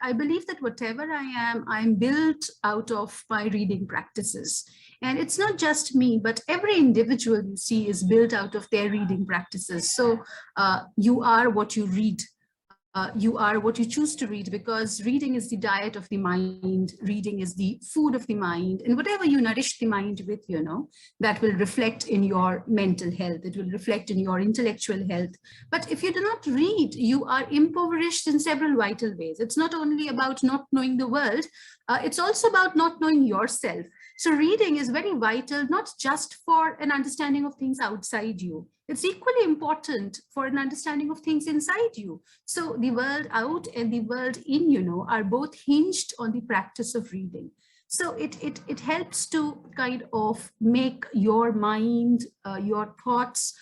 I believe that whatever I am, I'm built out of my reading practices. And it's not just me, but every individual you see is built out of their reading practices. So you are what you read. You are what you choose to read, because reading is the diet of the mind, reading is the food of the mind, and whatever you nourish the mind with, that will reflect in your mental health, it will reflect in your intellectual health. But if you do not read, you are impoverished in several vital ways. It's not only about not knowing the world, it's also about not knowing yourself. So reading is very vital, not just for an understanding of things outside you. It's equally important for an understanding of things inside you. So the world out and the world in, are both hinged on the practice of reading. So it helps to kind of make your mind, your thoughts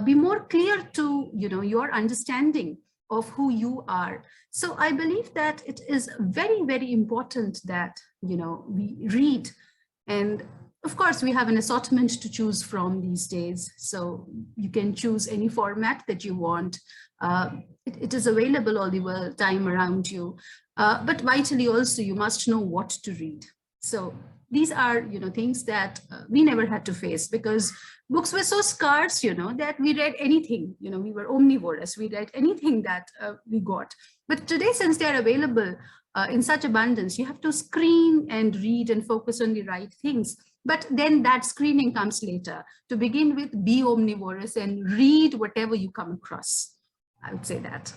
be more clear to, your understanding of who you are. So I believe that it is very, very important that, we read. And of course, we have an assortment to choose from these days. So you can choose any format that you want. It is available all the time around you. But vitally also, you must know what to read. So these are, things that we never had to face, because books were so scarce, that we read anything. We were omnivorous. We read anything that we got. But today, since they're available in such abundance, you have to screen and read and focus on the right things. But then that screening comes later. To begin with, be omnivorous and read whatever you come across. I would say that.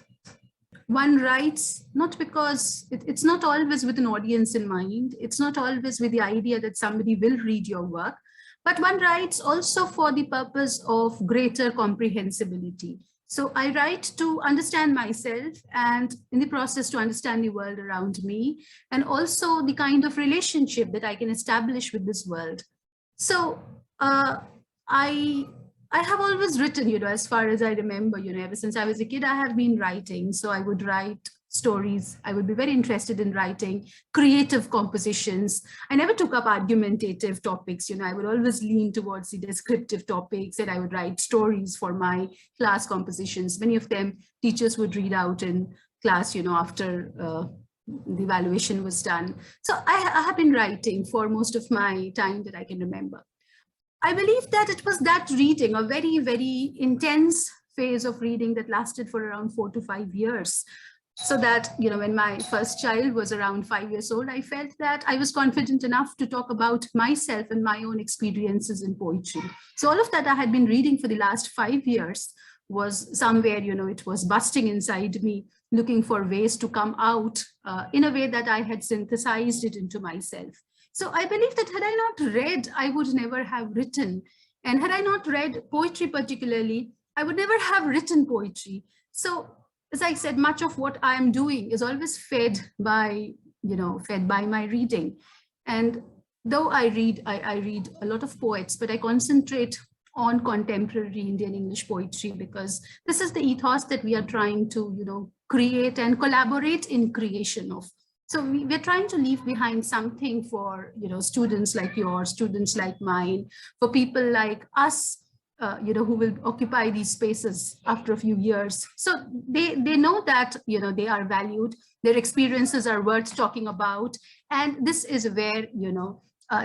One writes, not because it's not always with an audience in mind. It's not always with the idea that somebody will read your work, but one writes also for the purpose of greater comprehensibility. So I write to understand myself, and in the process to understand the world around me, and also the kind of relationship that I can establish with this world. So I have always written, as far as I remember, ever since I was a kid, I have been writing. So I would write stories. I would be very interested in writing creative compositions. I never took up argumentative topics. I would always lean towards the descriptive topics, and I would write stories for my class compositions. Many of them teachers would read out in class, after the evaluation was done. So I have been writing for most of my time that I can remember. I believe that it was that reading, a very, very intense phase of reading that lasted for around 4 to 5 years. So that, when my first child was around 5 years old, I felt that I was confident enough to talk about myself and my own experiences in poetry. So all of that I had been reading for the last 5 years was somewhere, it was busting inside me, looking for ways to come out in a way that I had synthesized it into myself. So I believe that had I not read, I would never have written. And had I not read poetry particularly, I would never have written poetry. So as I said, much of what I am doing is always fed by my reading. And though I read a lot of poets, but I concentrate on contemporary Indian English poetry, because this is the ethos that we are trying to, create and collaborate in creation of. So we're trying to leave behind something for, students like yours, students like mine, for people like us, who will occupy these spaces after a few years. So they know that, they are valued, their experiences are worth talking about. And this is where,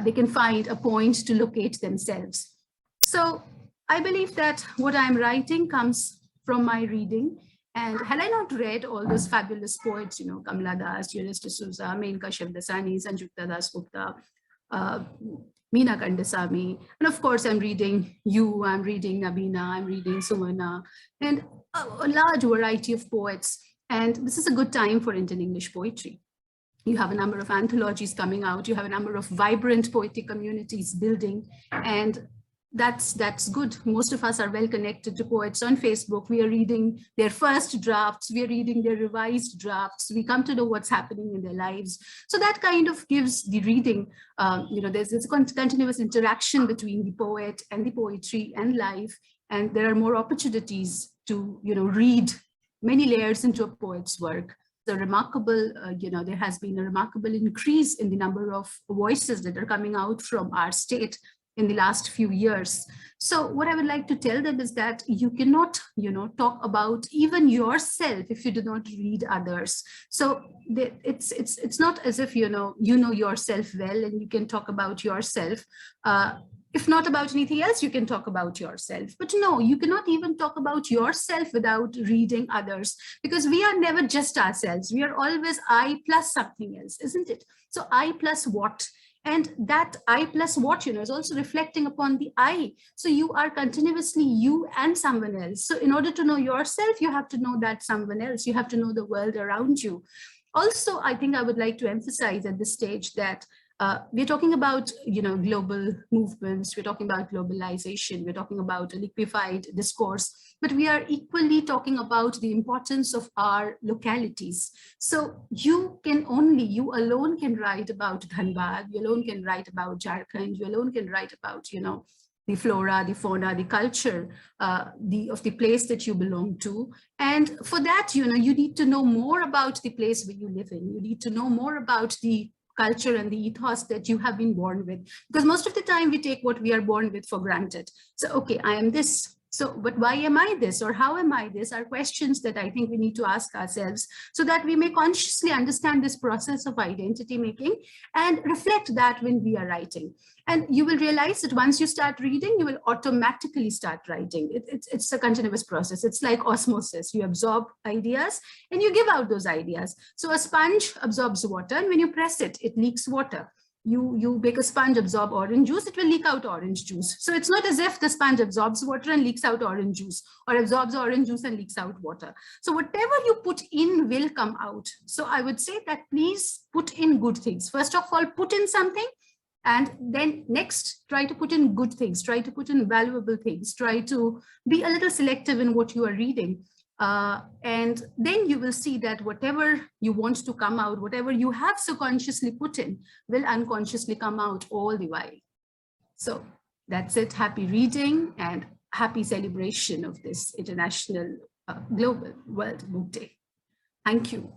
they can find a point to locate themselves. So I believe that what I'm writing comes from my reading. And had I not read all those fabulous poets, Kamala Das, Jonas D'Souza, Menka Shavdasani, Sanjukta Das Gupta, Meena Kandasamy, and of course I'm reading you, I'm reading Nabina, I'm reading Sumana, and a large variety of poets. And this is a good time for Indian English poetry. You have a number of anthologies coming out, you have a number of vibrant poetic communities building, and that's good. Most of us are well connected to poets on Facebook. We are reading their first drafts, we are reading their revised drafts, we come to know what's happening in their lives. So that kind of gives the reading, there's this continuous interaction between the poet and the poetry and life, and there are more opportunities to read many layers into a poet's work. The remarkable, there has been a remarkable increase in the number of voices that are coming out from our state. in the last few years. So what I would like to tell them is that you cannot, talk about even yourself if you do not read others. So it's not as if, you know yourself well and you can talk about yourself. If not about anything else, you can talk about yourself. But no, you cannot even talk about yourself without reading others, because we are never just ourselves. We are always I plus something else, isn't it? So I plus what? And that I plus what, is also reflecting upon the I. So you are continuously you and someone else. So in order to know yourself, you have to know that someone else. You have to know the world around you. Also, I think I would like to emphasize at this stage that we're talking about, global movements. We're talking about globalization. We're talking about a liquefied discourse, but we are equally talking about the importance of our localities. So you alone can write about Dhanbad. You alone can write about Jharkhand. You alone can write about, the flora, the fauna, the culture of the place that you belong to. And for that, you need to know more about the place where you live in. You need to know more about the culture and the ethos that you have been born with, because most of the time we take what we are born with for granted. So, okay, I am this. So, but why am I this, or how am I this, are questions that I think we need to ask ourselves, so that we may consciously understand this process of identity making and reflect that when we are writing. And you will realize that once you start reading, you will automatically start writing. It's a continuous process. It's like osmosis. You absorb ideas and you give out those ideas. So a sponge absorbs water, and when you press it, it leaks water. You make a sponge absorb orange juice, it will leak out orange juice. So it's not as if the sponge absorbs water and leaks out orange juice, or absorbs orange juice and leaks out water. So whatever you put in will come out. So I would say that please put in good things. First of all, put in something, and then next, try to put in good things, try to put in valuable things, try to be a little selective in what you are reading. And then you will see that whatever you want to come out, whatever you have so consciously put in, will unconsciously come out all the while. So that's it. Happy reading and happy celebration of this International Global World Book Day. Thank you.